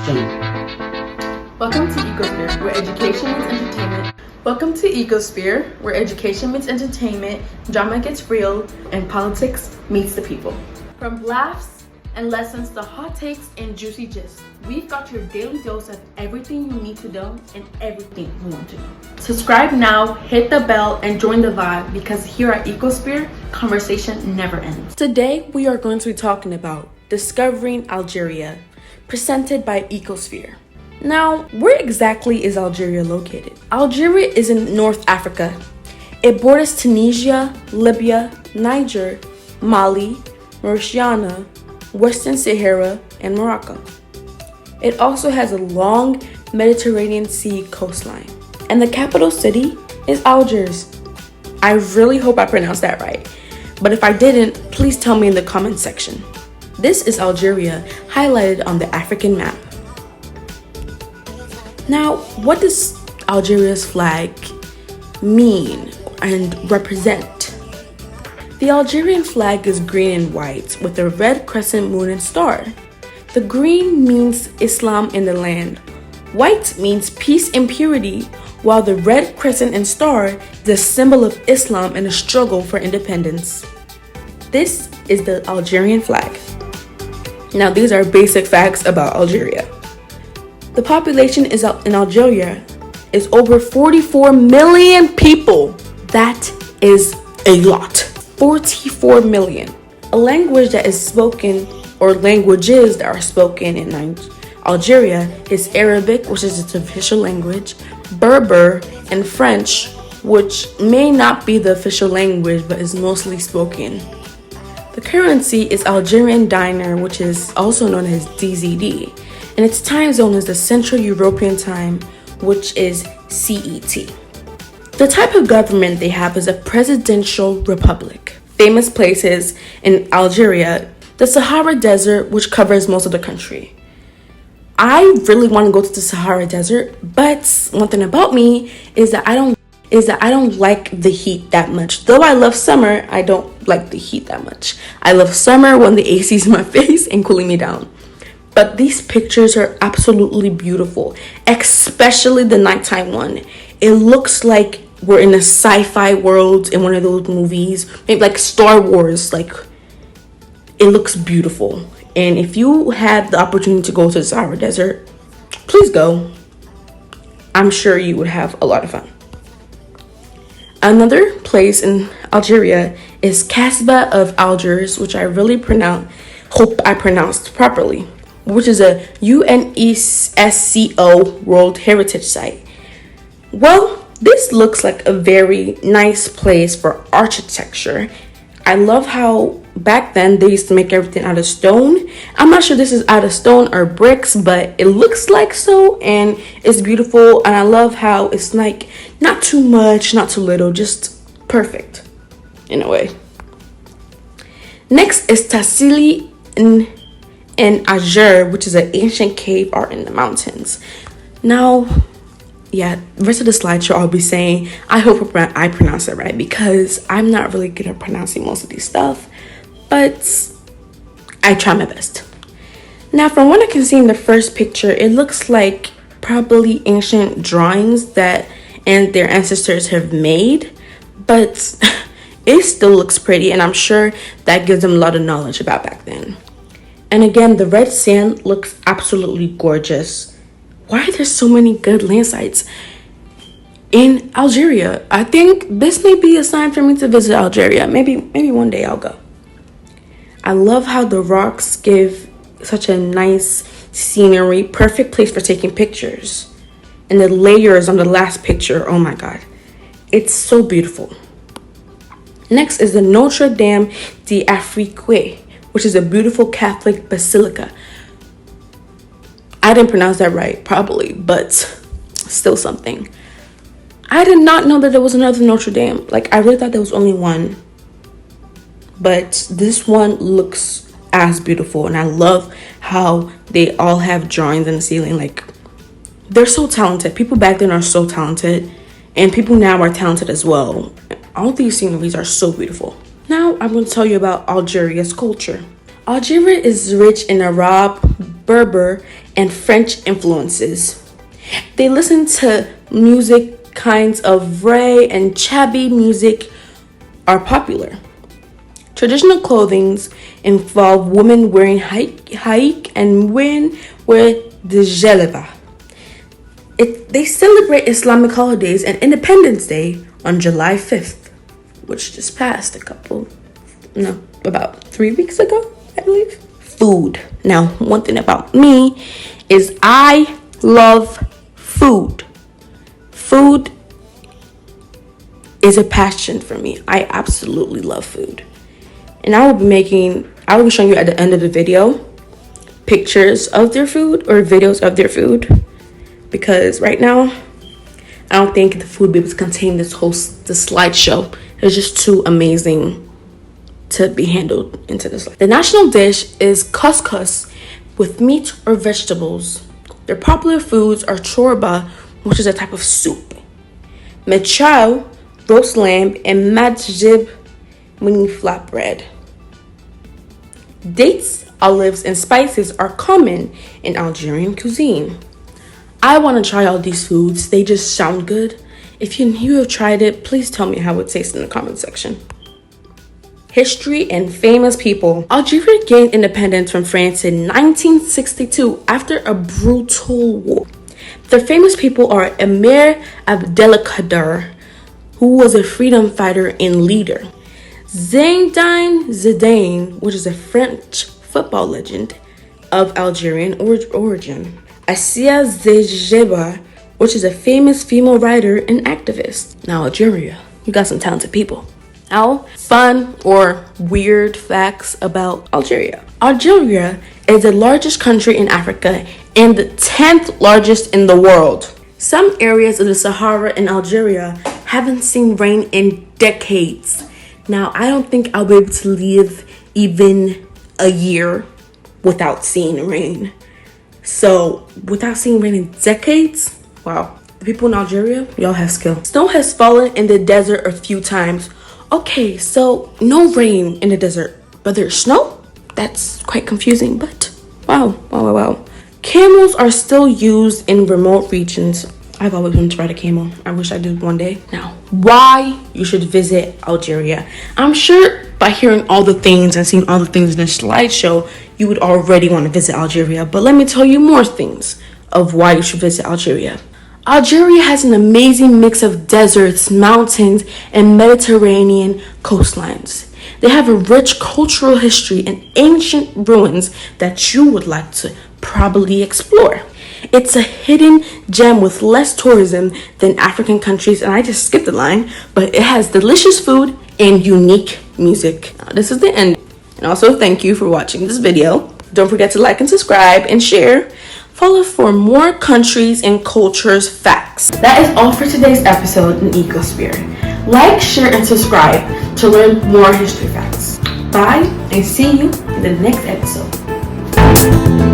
Welcome to Ecosphere, where education meets entertainment. Welcome to Ecosphere, where education meets entertainment, drama gets real, and politics meets the people. From laughs and lessons to hot takes and juicy gist, we've got your daily dose of everything you need to know and everything you want to know. Subscribe now, hit the bell, and join the vibe, because here at Ecosphere, conversation never ends. Today, we are going to be talking about Discovering Algeria, presented by Ecosphere. Now, where exactly is Algeria located? Algeria is in North Africa. It borders Tunisia, Libya, Niger, Mali, Mauritania, Western Sahara, and Morocco. It also has a long Mediterranean Sea coastline. And the capital city is Algiers. I really hope I pronounced that right. But if I didn't, please tell me in the comment section. This is Algeria, highlighted on the African map. Now, what does Algeria's flag mean and represent? The Algerian flag is green and white with a red crescent moon and star. The green means Islam in the land. White means peace and purity, while the red crescent and star is the symbol of Islam and a struggle for independence. This is the Algerian flag. Now, these are basic facts about Algeria. The population in Algeria is over 44 million people. That is a lot. 44 million. A language that is spoken, or languages that are spoken in Algeria, is Arabic, which is its official language, Berber, and French, which may not be the official language but is mostly spoken. The currency is Algerian dinar, which is also known as DZD, and its time zone is the Central European Time, which is CET. The type of government they have is a presidential republic. Famous places in Algeria: the Sahara Desert, which covers most of the country. I really want to go to the Sahara Desert, but one thing about me is that I don't like the heat that much. Though I love summer, I don't like the heat that much. I love summer when the AC is in my face and cooling me down. But these pictures are absolutely beautiful, especially the nighttime one. It looks like we're in a sci-fi world in one of those movies, maybe like Star Wars. Like, it looks beautiful. And if you had the opportunity to go to the Sahara Desert, please go. I'm sure you would have a lot of fun. Another place in Algeria is Casbah of Algiers, which I really hope I pronounced properly, which is a UNESCO World Heritage Site. Well, this looks like a very nice place for architecture. I love how back then they used to make everything out of stone. I'm not sure this is out of stone or bricks, but it looks like so, and it's beautiful. And I love how it's like not too much, not too little, just perfect in a way. Next is Tassili in Ager, which is an ancient cave art in the mountains. Now, yeah, the rest of the slideshow I'll be saying, I hope I pronounce it right, because I'm not really good at pronouncing most of these stuff, but I try my best. Now, from what I can see in the first picture, it looks like probably ancient drawings that and their ancestors have made, but it still looks pretty, and I'm sure that gives them a lot of knowledge about back then. And again, the red sand looks absolutely gorgeous. Why are there so many good land sites in Algeria? I think this may be a sign for me to visit Algeria. Maybe one day I'll go. I love how the rocks give such a nice scenery, perfect place for taking pictures. And the layers on the last picture, oh my God, it's so beautiful. Next is the Notre Dame d'Afrique, which is a beautiful Catholic basilica. I didn't pronounce that right, probably, but still something. I did not know that there was another Notre Dame. Like, I really thought there was only one. But this one looks as beautiful, and I love how they all have drawings in the ceiling. Like, they're so talented. People back then are so talented, and people now are talented as well. All these sceneries are so beautiful. Now, I'm going to tell you about Algeria's culture. Algeria is rich in Arab, Berber, and French influences. They listen to music kinds of Ray and Chabi music are popular. Traditional clothings involve women wearing haik and men wear the jeleba. They celebrate Islamic holidays and Independence Day on July 5th, which just passed about 3 weeks ago, I believe. Food. Now, one thing about me is I love food. Food is a passion for me. I absolutely love food. And I will be showing you at the end of the video pictures of their food or videos of their food, because right now I don't think the food will be able to contain this slideshow. It's just too amazing to be handled into this. The national dish is couscous with meat or vegetables. Their popular foods are chorba, which is a type of soup, mechal, roast lamb, and majib, meaning flatbread. Dates, olives, and spices are common in Algerian cuisine. I want to try all these foods. They just sound good. If you have tried it, please tell me how it tastes in the comment section. History and famous people. Algeria gained independence from France in 1962 after a brutal war. The famous people are Emir Abdelkader, who was a freedom fighter and leader. Zinedine Zidane, which is a French football legend of Algerian origin. Assia Zejeba, which is a famous female writer and activist. Now, Algeria, you got some talented people. Now, fun or weird facts about Algeria. Algeria is the largest country in Africa and the 10th largest in the world. Some areas of the Sahara in Algeria haven't seen rain in decades. Now, I don't think I'll be able to live even a year without seeing rain. So, without seeing rain in decades, wow. The people in Algeria, y'all have skill. Snow has fallen in the desert a few times. Okay, so no rain in the desert, but there's snow? That's quite confusing, but wow. Camels are still used in remote regions. I've always wanted to ride a camel. I wish I did one day. Now, why you should visit Algeria? I'm sure by hearing all the things and seeing all the things in this slideshow, you would already want to visit Algeria. But let me tell you more things of why you should visit Algeria. Algeria has an amazing mix of deserts, mountains, and Mediterranean coastlines. They have a rich cultural history and ancient ruins that you would like to probably explore. It's a hidden gem with less tourism than African countries, and I just skipped the line, but it has delicious food and unique music. Now, this is the end. And also, thank you for watching this video. Don't forget to like and subscribe and share. Follow for more countries and cultures facts. That is all for today's episode in Ecosphere. Like, share, and subscribe to learn more history facts. Bye, and see you in the next episode.